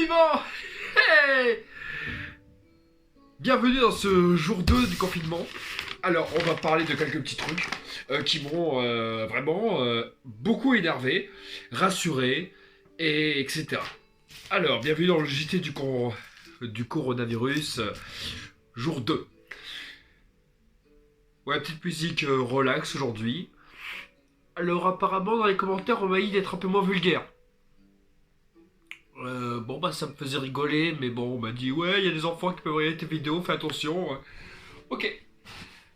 vivants. Hey, bienvenue dans ce jour 2 du confinement. Alors, on va parler de quelques petits trucs qui m'ont vraiment beaucoup énervé, rassuré, et etc. Alors, bienvenue dans le JT du coronavirus, jour 2. Ouais, petite musique relax aujourd'hui. Alors, apparemment, dans les commentaires, on m'a dit d'être un peu moins vulgaire. Bon, bah, ça me faisait rigoler, mais bon, on m'a dit, ouais, il y a des enfants qui peuvent regarder tes vidéos, fais attention. Ok,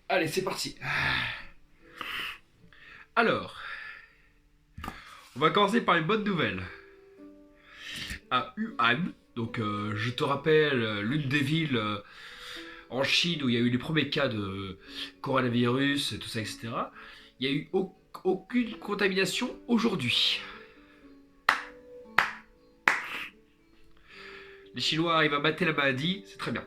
allez, c'est parti. Alors, on va commencer par une bonne nouvelle. À Wuhan, donc je te rappelle, l'une des villes en Chine où il y a eu les premiers cas de coronavirus, tout ça, etc. Il n'y a eu aucune contamination aujourd'hui. Les Chinois arrivent à mater la maladie, c'est très bien.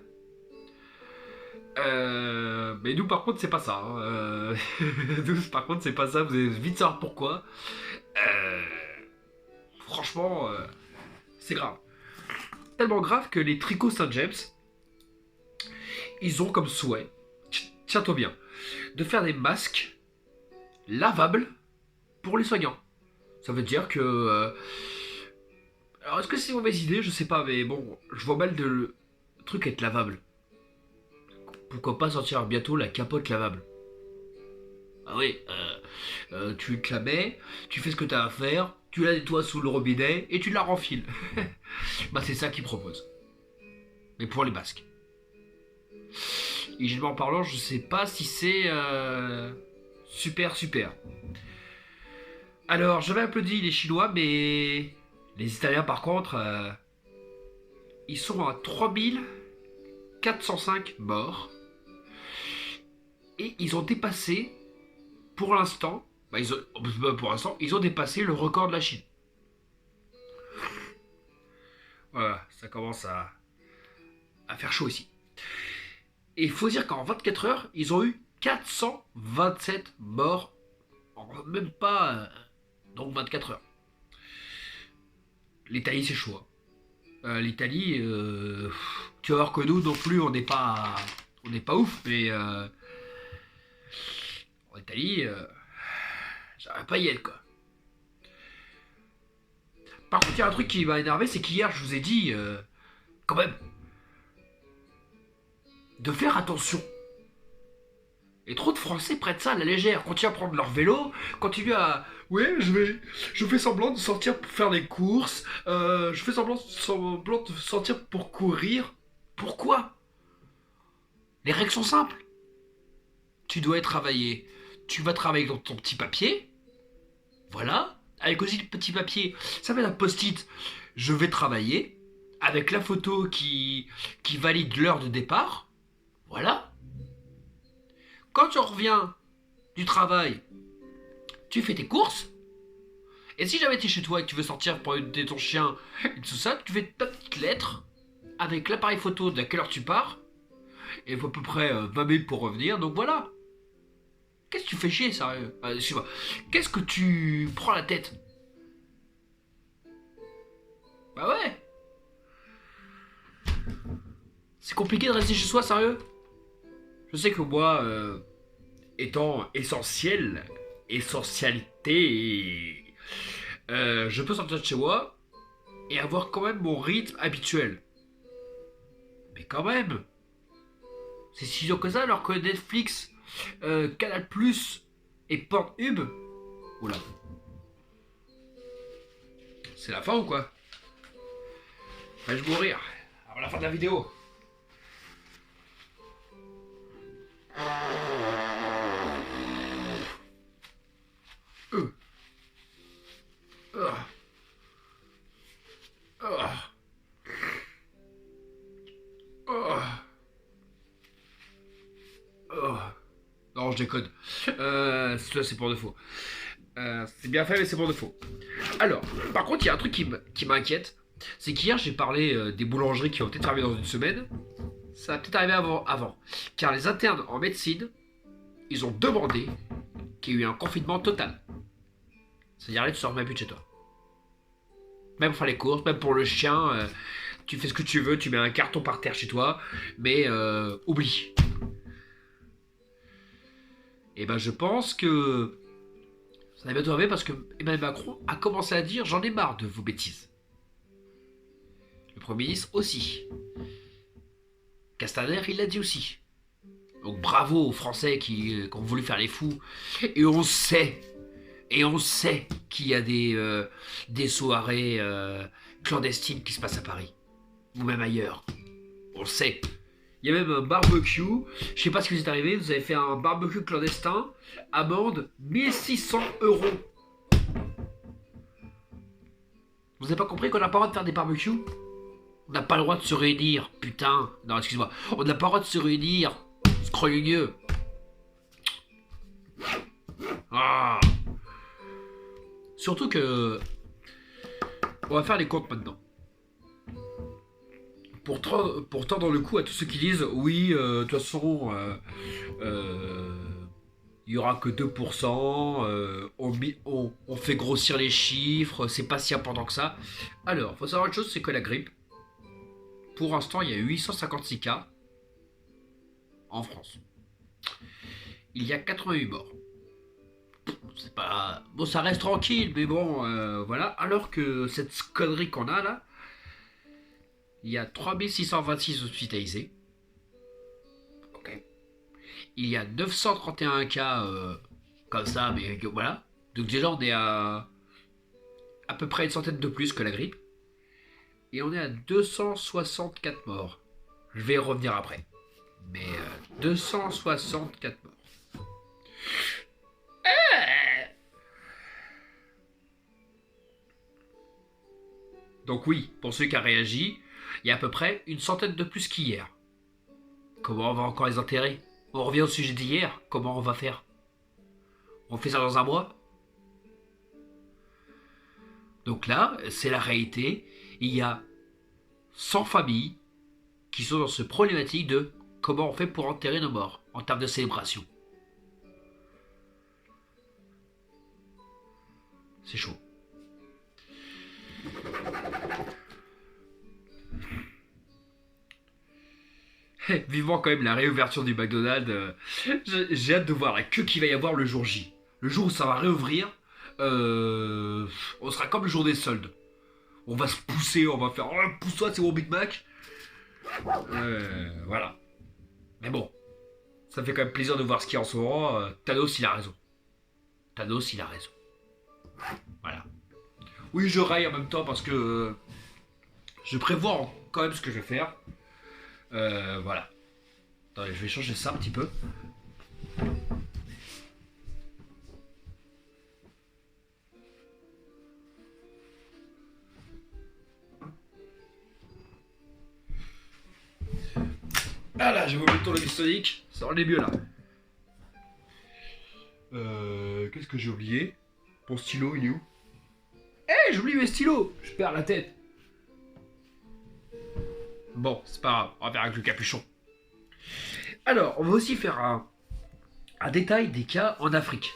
Mais nous par contre c'est pas ça. Hein. Nous par contre c'est pas ça, vous allez vite savoir pourquoi. Franchement, c'est grave. Tellement grave que les tricots Saint-James, ils ont comme souhait, tiens-toi bien, de faire des masques lavables pour les soignants. Ça veut dire que... alors est-ce que c'est une mauvaise idée? Je sais pas, mais bon, je vois mal le truc être lavable. Pourquoi pas sortir bientôt la capote lavable? Ah oui, tu te la mets, tu fais ce que tu as à faire, tu la nettoies sous le robinet et tu la renfiles. Bah c'est ça qu'ils proposent. Mais pour les masques. Hygiéniquement parlant, je sais pas si c'est super. Alors j'avais applaudi les Chinois, mais les Italiens par contre, ils sont à 3405 morts. Et ils ont dépassé, pour l'instant, ils ont dépassé le record de la Chine. Voilà, ça commence à faire chaud ici. Et il faut dire qu'en 24 heures, ils ont eu 427 morts en même pas donc 24 heures. L'Italie, c'est chaud. L'Italie, tu vas voir que nous non plus, on n'est pas ouf, mais en Italie, j'arrive pas à y être quoi. Par contre, il y a un truc qui m'a énervé, c'est qu'hier, je vous ai dit, quand même, de faire attention. Et trop de Français prennent ça à la légère. Continuent à prendre leur vélo, continuent à... Ouais, je fais semblant de sortir pour faire des courses, je fais semblant de sortir pour courir. Pourquoi? Les règles sont simples. Tu dois travailler. Tu vas travailler dans ton petit papier. Voilà. Avec aussi le petit papier, ça va être un post-it. Je vais travailler. Avec la photo qui valide l'heure de départ. Voilà. Quand tu reviens du travail, tu fais tes courses. Et si jamais tu es chez toi et que tu veux sortir pour aider ton chien et tout ça, tu fais ta petite lettre avec l'appareil photo de à quelle heure tu pars. Et il faut à peu près 20 minutes pour revenir. Donc voilà. Qu'est-ce que tu fais chier, sérieux? Excuse-moi. Qu'est-ce que tu prends la tête? Bah ouais. C'est compliqué de rester chez soi, sérieux? Je sais que moi, étant essentialité, je peux sortir de chez moi et avoir quand même mon rythme habituel. Mais quand même, c'est si dur que ça alors que Netflix, Canal+, et Pornhub, oula, c'est la fin ou quoi? Vais-je mourir avant la fin de la vidéo? Non, je déconne. Ça, c'est pour de faux. C'est bien fait, mais c'est pour de faux. Alors, par contre, il y a un truc qui m'inquiète. C'est qu'hier, j'ai parlé des boulangeries qui vont peut-être arriver dans une semaine. Ça va peut-être arriver avant. Car les internes en médecine, ils ont demandé qu'il y ait eu un confinement total. C'est-à-dire, allez, tu sors même plus de chez toi. Même pour faire les courses, même pour le chien. Tu fais ce que tu veux, tu mets un carton par terre chez toi, mais oublie. Et ben je pense que ça va bientôt arriver parce que Emmanuel Macron a commencé à dire j'en ai marre de vos bêtises. Le Premier ministre aussi. Castaner, il l'a dit aussi. Donc bravo aux Français qui ont voulu faire les fous. Et on sait qu'il y a des soirées clandestines qui se passent à Paris. Ou même ailleurs. On le sait. Il y a même un barbecue. Je sais pas ce qui vous est arrivé. Vous avez fait un barbecue clandestin. Amende 1 600 €. Vous n'avez pas compris qu'on n'a pas le droit de faire des barbecues? On n'a pas le droit de se réunir. Putain. Non, excuse-moi. On n'a pas le droit de se réunir. Scrogneux. Ah. Surtout que... On va faire les comptes maintenant. Pour tendre le coup à tous ceux qui disent oui, de toute façon, il y aura que 2%, on fait grossir les chiffres, c'est pas si important que ça. Alors, faut savoir une chose, c'est que la grippe, pour l'instant, il y a 856 cas en France. Il y a 88 morts. C'est pas... Bon, ça reste tranquille, mais bon, voilà. Alors que cette connerie qu'on a là, il y a 3626 hospitalisés. Ok. Il y a 931 cas comme ça, mais voilà. Donc déjà, on est à peu près une centaine de plus que la grippe. Et on est à 264 morts. Je vais y revenir après. Mais 264 morts. Donc oui, pour ceux qui ont réagi, il y a à peu près une centaine de plus qu'hier. Comment on va encore les enterrer? On revient au sujet d'hier. Comment on va faire? On fait ça dans un mois? Donc là, c'est la réalité. Il y a 100 familles qui sont dans ce problématique de comment on fait pour enterrer nos morts en termes de célébration. C'est chaud. Vivement quand même la réouverture du McDonald's. J'ai hâte de voir la queue qu'il va y avoir le jour J. Le jour où ça va réouvrir, on sera comme le jour des soldes. On va se pousser, on va faire oh, pousse-toi, c'est mon Big Mac. Voilà. Mais bon, ça me fait quand même plaisir de voir ce qu'il y a en ce moment. Thanos, il a raison. Thanos, il a raison. Voilà. Oui, je raille en même temps parce que je prévois quand même ce que je vais faire. Voilà. Attendez, je vais changer ça un petit peu. Ah là, j'ai oublié le tournevis sonique. Ça en est mieux là. Qu'est-ce que j'ai oublié? Mon stylo, il est où? Eh, j'oublie mes stylos. Je perds la tête. Bon, c'est pas grave. On va faire avec le capuchon. Alors, on va aussi faire un détail des cas en Afrique.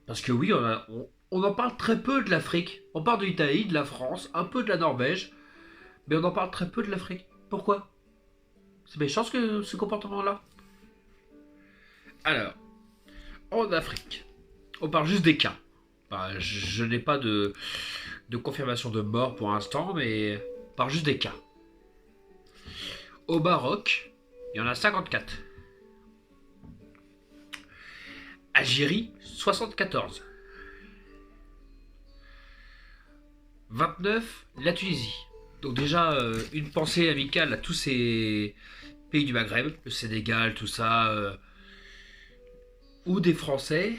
Parce que oui, on en parle très peu de l'Afrique. On parle de l'Italie, de la France, un peu de la Norvège. Mais on en parle très peu de l'Afrique. Pourquoi? C'est méchant ce comportement-là. Alors, en Afrique, on parle juste des cas. Bah, je n'ai pas de confirmation de mort pour l'instant, mais on parle juste des cas. Au Maroc, il y en a 54. Algérie, 74. 29, la Tunisie. Donc déjà, une pensée amicale à tous ces pays du Maghreb, le Sénégal, tout ça, où des Français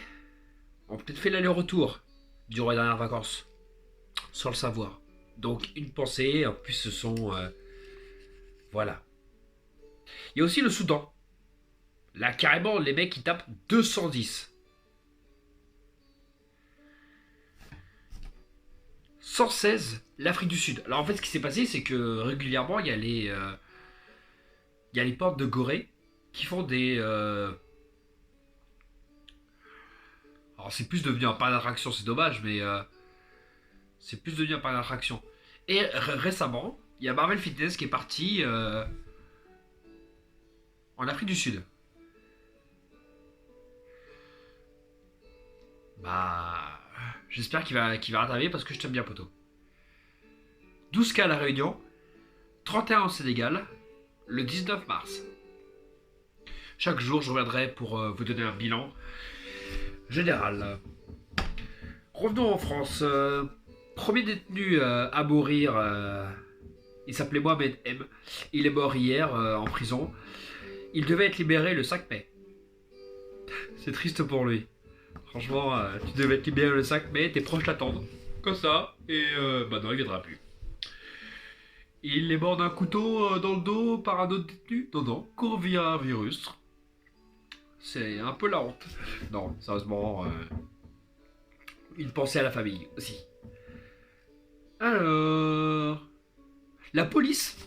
ont peut-être fait l'aller-retour durant les dernières vacances, sans le savoir. Donc une pensée, en plus ce sont... voilà. Il y a aussi le Soudan. Là, carrément, les mecs, ils tapent 210. 116, l'Afrique du Sud. Alors en fait, ce qui s'est passé, c'est que régulièrement, il y a les portes de Gorée qui font des... Alors c'est plus devenu un parc d'attraction, c'est dommage, mais c'est plus devenu un parc d'attraction. Et récemment, Il y a Marvel Fitness qui est parti en Afrique du Sud. Bah, j'espère qu'il va rattraper parce que je t'aime bien, poteau. 12 cas à La Réunion, 31 au Sénégal, le 19 mars. Chaque jour, je reviendrai pour vous donner un bilan général. Revenons en France. Premier détenu à mourir, il s'appelait Mohamed M. Il est mort hier en prison. Il devait être libéré le 5 mai. C'est triste pour lui. Franchement, tu devais être libéré le 5 mai, tes proches l'attendent. Comme ça, et bah non, il viendra plus. Il est mort d'un couteau dans le dos par un autre détenu. Non, coronavirus. C'est un peu la honte. Non, sérieusement, une pensée à la famille aussi. Alors, la police.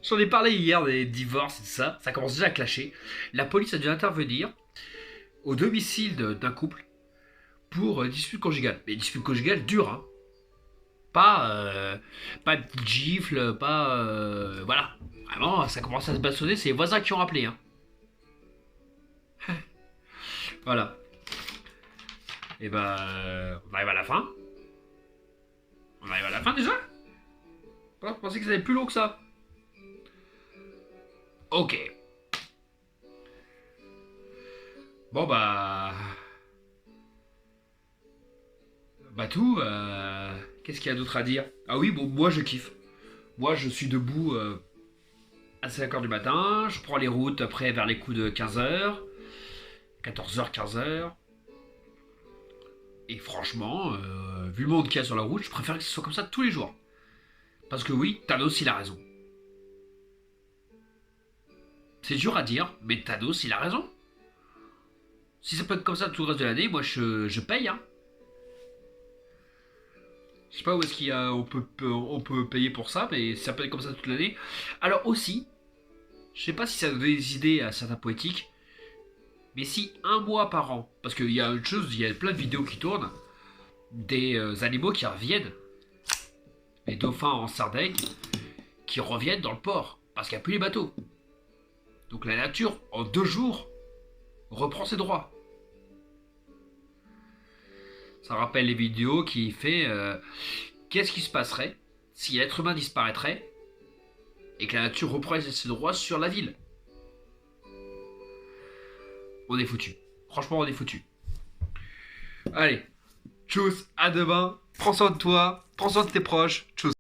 J'en ai parlé hier des divorces et tout ça. Ça commence déjà à clasher. La police a dû intervenir au domicile d'un couple pour dispute conjugale. Mais dispute conjugale dure, hein. Pas de petite gifle, pas... voilà. Vraiment, ça commence à se bastonner, c'est les voisins qui ont rappelé, hein. Voilà. Et bah... on arrive à la fin. On arrive à la fin déjà. Je pensais que ça allait plus long que ça. Ok. Bon bah... Bah tout, qu'est-ce qu'il y a d'autre à dire? Ah oui, bon, moi je kiffe. Moi je suis debout à 5h du matin, je prends les routes après vers les coups de 15h, 14h, 15h. Et franchement, vu le monde qu'il y a sur la route, je préfère que ce soit comme ça tous les jours. Parce que oui, Thanos il a raison. C'est dur à dire, mais Thanos il a raison. Si ça peut être comme ça tout le reste de l'année, moi je paye, hein. Je sais pas où est-ce qu'il y a, on peut payer pour ça, mais ça peut être comme ça toute l'année. Alors aussi, je sais pas si ça donne des idées à certains poétiques, mais si un mois par an, parce qu'il y a une chose, il y a plein de vidéos qui tournent, des animaux qui reviennent, les dauphins en Sardaigne, qui reviennent dans le port, parce qu'il n'y a plus les bateaux. Donc la nature, en 2 jours, reprend ses droits. Ça rappelle les vidéos qui fait qu'est-ce qui se passerait si l'être humain disparaîtrait et que la nature reprend ses droits sur la ville. On est foutu. Franchement, on est foutu. Allez, tchuss, à demain. Prends soin de toi, prends soin de tes proches. Tchuss.